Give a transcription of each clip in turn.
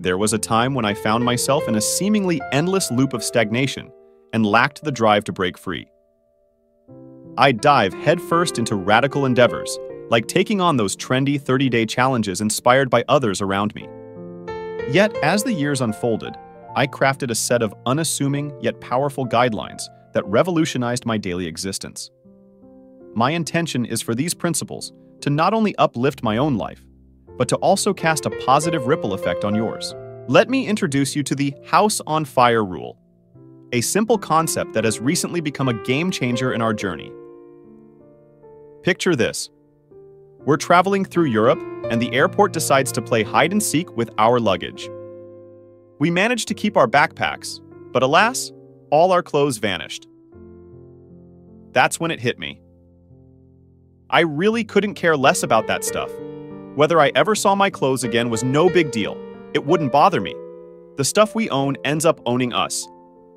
There was a time when I found myself in a seemingly endless loop of stagnation and lacked the drive to break free. I'd dive headfirst into radical endeavors, like taking on those trendy 30-day challenges inspired by others around me. Yet, as the years unfolded, I crafted a set of unassuming yet powerful guidelines that revolutionized my daily existence. My intention is for these principles to not only uplift my own life, but to also cast a positive ripple effect on yours. Let me introduce you to the House on Fire rule, a simple concept that has recently become a game changer in our journey. Picture this. We're traveling through Europe, and the airport decides to play hide and seek with our luggage. We managed to keep our backpacks, but alas, all our clothes vanished. That's when it hit me. I really couldn't care less about that stuff. Whether I ever saw my clothes again was no big deal. It wouldn't bother me. The stuff we own ends up owning us.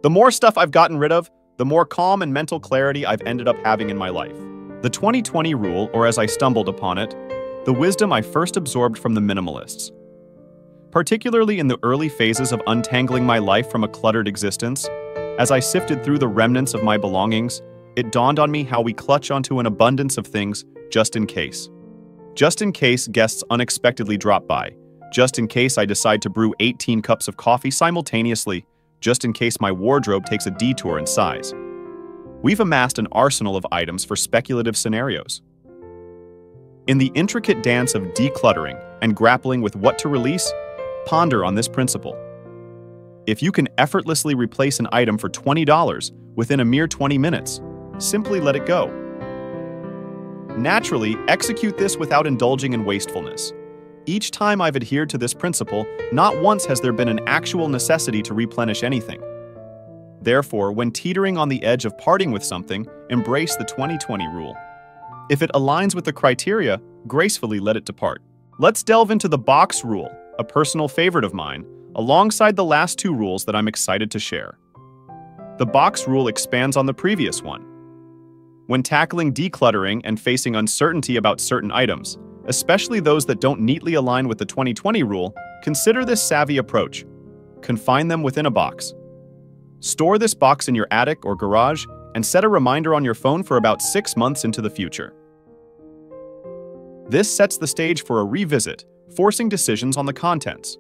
The more stuff I've gotten rid of, the more calm and mental clarity I've ended up having in my life. The 20/20 rule, or as I stumbled upon it, the wisdom I first absorbed from the minimalists. Particularly in the early phases of untangling my life from a cluttered existence, as I sifted through the remnants of my belongings, it dawned on me how we clutch onto an abundance of things just in case. Just in case guests unexpectedly drop by, just in case I decide to brew 18 cups of coffee simultaneously, just in case my wardrobe takes a detour in size. We've amassed an arsenal of items for speculative scenarios. In the intricate dance of decluttering and grappling with what to release, ponder on this principle. If you can effortlessly replace an item for $20 within a mere 20 minutes, simply let it go. Naturally, execute this without indulging in wastefulness. Each time I've adhered to this principle, not once has there been an actual necessity to replenish anything. Therefore, when teetering on the edge of parting with something, embrace the 20/20 rule. If it aligns with the criteria, gracefully let it depart. Let's delve into the box rule, a personal favorite of mine, alongside the last two rules that I'm excited to share. The box rule expands on the previous one. When tackling decluttering and facing uncertainty about certain items, especially those that don't neatly align with the 20/20 rule, consider this savvy approach. Confine them within a box. Store this box in your attic or garage and set a reminder on your phone for about 6 months into the future. This sets the stage for a revisit, forcing decisions on the contents.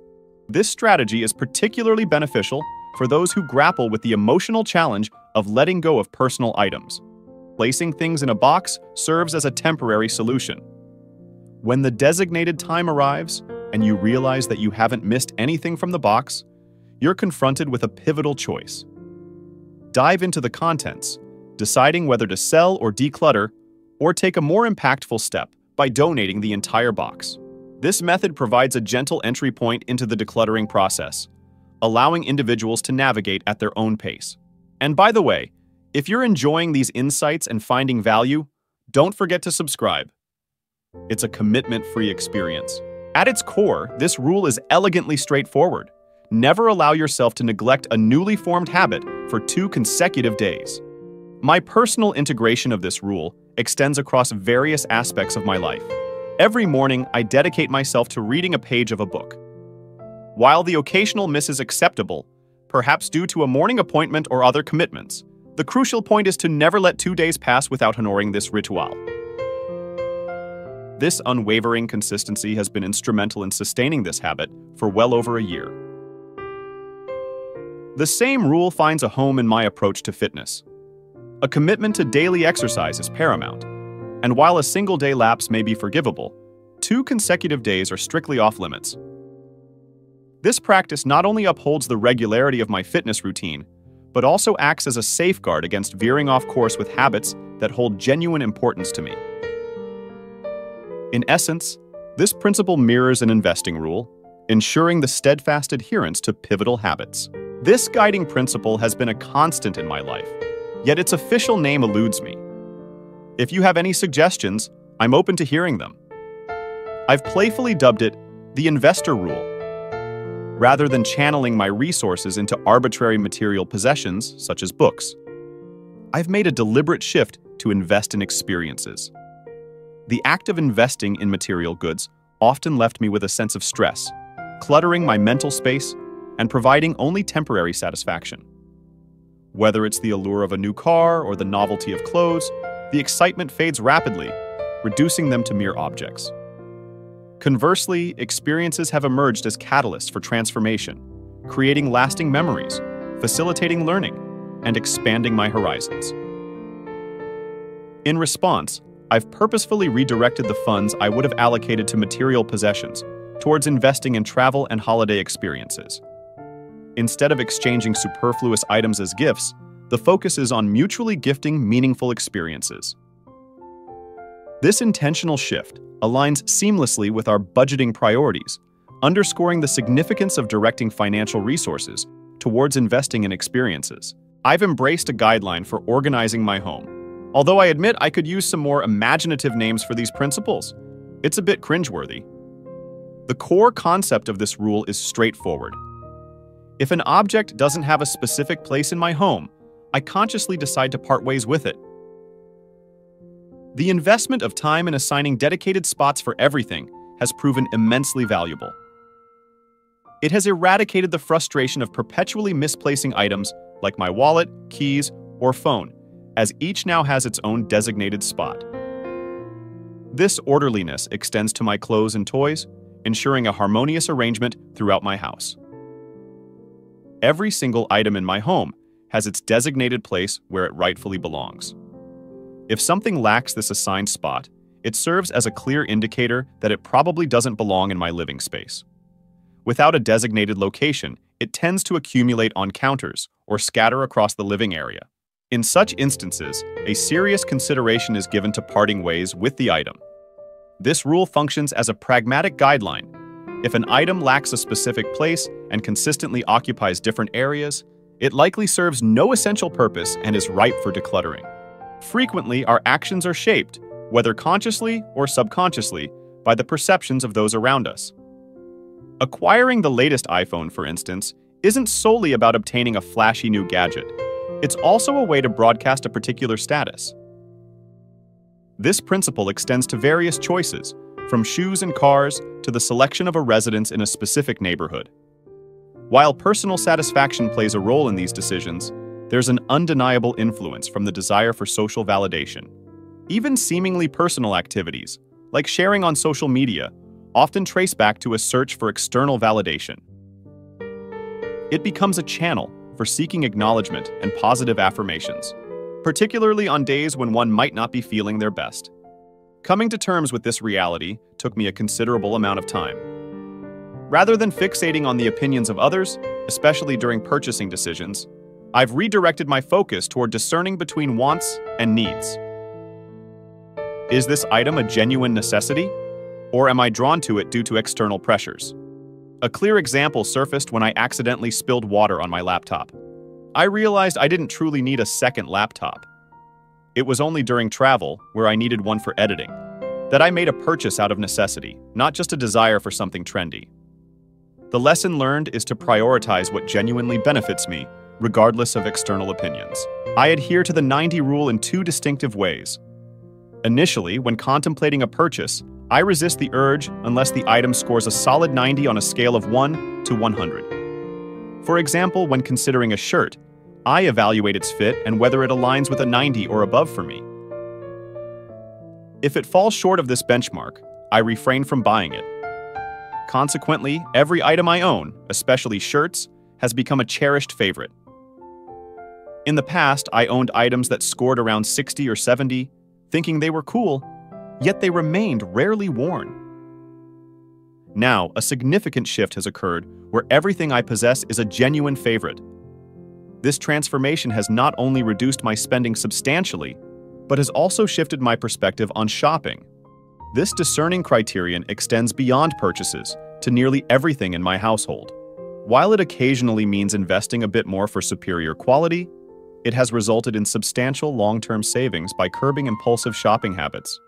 This strategy is particularly beneficial for those who grapple with the emotional challenge of letting go of personal items. Placing things in a box serves as a temporary solution. When the designated time arrives and you realize that you haven't missed anything from the box, you're confronted with a pivotal choice. Dive into the contents, deciding whether to sell or declutter, or take a more impactful step by donating the entire box. This method provides a gentle entry point into the decluttering process, allowing individuals to navigate at their own pace. And by the way, if you're enjoying these insights and finding value, don't forget to subscribe. It's a commitment-free experience. At its core, this rule is elegantly straightforward. Never allow yourself to neglect a newly formed habit for 2 consecutive days. My personal integration of this rule extends across various aspects of my life. Every morning, I dedicate myself to reading a page of a book. While the occasional miss is acceptable, perhaps due to a morning appointment or other commitments, the crucial point is to never let 2 days pass without honoring this ritual. This unwavering consistency has been instrumental in sustaining this habit for well over a year. The same rule finds a home in my approach to fitness. A commitment to daily exercise is paramount, and while a single day lapse may be forgivable, 2 consecutive days are strictly off-limits. This practice not only upholds the regularity of my fitness routine, but also acts as a safeguard against veering off course with habits that hold genuine importance to me. In essence, this principle mirrors an investing rule, ensuring the steadfast adherence to pivotal habits. This guiding principle has been a constant in my life, yet its official name eludes me. If you have any suggestions, I'm open to hearing them. I've playfully dubbed it the investor rule. Rather than channeling my resources into arbitrary material possessions, such as books, I've made a deliberate shift to invest in experiences. The act of investing in material goods often left me with a sense of stress, cluttering my mental space and providing only temporary satisfaction. Whether it's the allure of a new car or the novelty of clothes, the excitement fades rapidly, reducing them to mere objects. Conversely, experiences have emerged as catalysts for transformation, creating lasting memories, facilitating learning, and expanding my horizons. In response, I've purposefully redirected the funds I would have allocated to material possessions towards investing in travel and holiday experiences. Instead of exchanging superfluous items as gifts, the focus is on mutually gifting meaningful experiences. This intentional shift aligns seamlessly with our budgeting priorities, underscoring the significance of directing financial resources towards investing in experiences. I've embraced a guideline for organizing my home. Although I admit I could use some more imaginative names for these principles, it's a bit cringeworthy. The core concept of this rule is straightforward. If an object doesn't have a specific place in my home, I consciously decide to part ways with it. The investment of time in assigning dedicated spots for everything has proven immensely valuable. It has eradicated the frustration of perpetually misplacing items like my wallet, keys, or phone, as each now has its own designated spot. This orderliness extends to my clothes and toys, ensuring a harmonious arrangement throughout my house. Every single item in my home has its designated place where it rightfully belongs. If something lacks this assigned spot, it serves as a clear indicator that it probably doesn't belong in my living space. Without a designated location, it tends to accumulate on counters or scatter across the living area. In such instances, a serious consideration is given to parting ways with the item. This rule functions as a pragmatic guideline. If an item lacks a specific place and consistently occupies different areas, it likely serves no essential purpose and is ripe for decluttering. Frequently, our actions are shaped, whether consciously or subconsciously, by the perceptions of those around us. Acquiring the latest iPhone, for instance, isn't solely about obtaining a flashy new gadget. It's also a way to broadcast a particular status. This principle extends to various choices, from shoes and cars to the selection of a residence in a specific neighborhood. While personal satisfaction plays a role in these decisions, there's an undeniable influence from the desire for social validation. Even seemingly personal activities, like sharing on social media, often trace back to a search for external validation. It becomes a channel for seeking acknowledgement and positive affirmations, particularly on days when one might not be feeling their best. Coming to terms with this reality took me a considerable amount of time. Rather than fixating on the opinions of others, especially during purchasing decisions, I've redirected my focus toward discerning between wants and needs. Is this item a genuine necessity, or am I drawn to it due to external pressures? A clear example surfaced when I accidentally spilled water on my laptop. I realized I didn't truly need a second laptop. It was only during travel, where I needed one for editing, that I made a purchase out of necessity, not just a desire for something trendy. The lesson learned is to prioritize what genuinely benefits me, regardless of external opinions. I adhere to the 90 rule in two distinctive ways. Initially, when contemplating a purchase, I resist the urge unless the item scores a solid 90 on a scale of 1 to 100. For example, when considering a shirt, I evaluate its fit and whether it aligns with a 90 or above for me. If it falls short of this benchmark, I refrain from buying it. Consequently, every item I own, especially shirts, has become a cherished favorite. In the past, I owned items that scored around 60 or 70, thinking they were cool, yet they remained rarely worn. Now, a significant shift has occurred where everything I possess is a genuine favorite. This transformation has not only reduced my spending substantially, but has also shifted my perspective on shopping. This discerning criterion extends beyond purchases to nearly everything in my household. While it occasionally means investing a bit more for superior quality, it has resulted in substantial long-term savings by curbing impulsive shopping habits.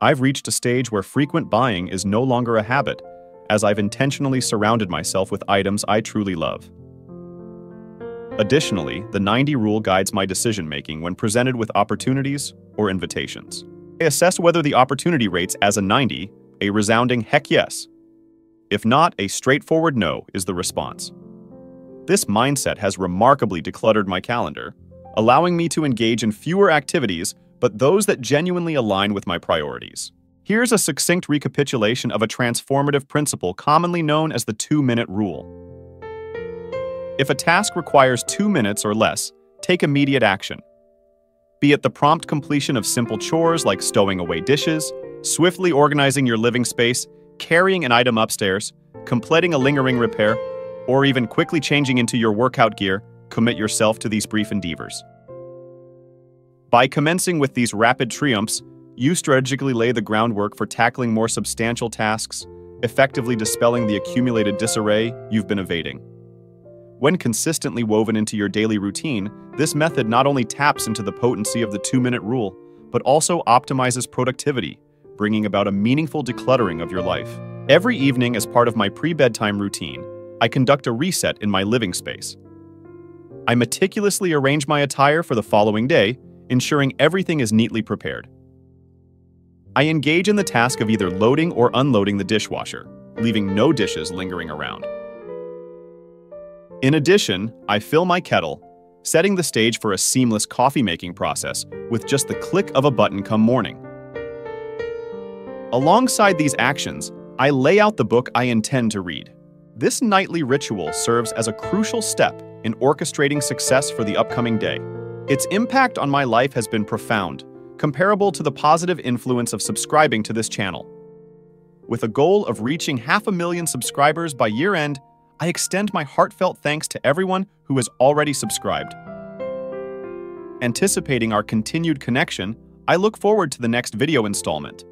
I've reached a stage where frequent buying is no longer a habit, as I've intentionally surrounded myself with items I truly love. Additionally, the 90 rule guides my decision-making when presented with opportunities or invitations. I assess whether the opportunity rates as a 90, a resounding heck yes. If not, a straightforward no is the response. This mindset has remarkably decluttered my calendar, allowing me to engage in fewer activities, but those that genuinely align with my priorities. Here's a succinct recapitulation of a transformative principle commonly known as the 2-minute rule. If a task requires 2 minutes or less, take immediate action. Be it the prompt completion of simple chores like stowing away dishes, swiftly organizing your living space, carrying an item upstairs, completing a lingering repair, or even quickly changing into your workout gear, commit yourself to these brief endeavors. By commencing with these rapid triumphs, you strategically lay the groundwork for tackling more substantial tasks, effectively dispelling the accumulated disarray you've been evading. When consistently woven into your daily routine, this method not only taps into the potency of the 2-minute rule, but also optimizes productivity, bringing about a meaningful decluttering of your life. Every evening, as part of my pre-bedtime routine, I conduct a reset in my living space. I meticulously arrange my attire for the following day, ensuring everything is neatly prepared. I engage in the task of either loading or unloading the dishwasher, leaving no dishes lingering around. In addition, I fill my kettle, setting the stage for a seamless coffee-making process with just the click of a button come morning. Alongside these actions, I lay out the book I intend to read. This nightly ritual serves as a crucial step in orchestrating success for the upcoming day. Its impact on my life has been profound, comparable to the positive influence of subscribing to this channel. With a goal of reaching 500,000 subscribers by year-end, I extend my heartfelt thanks to everyone who has already subscribed. Anticipating our continued connection, I look forward to the next video installment.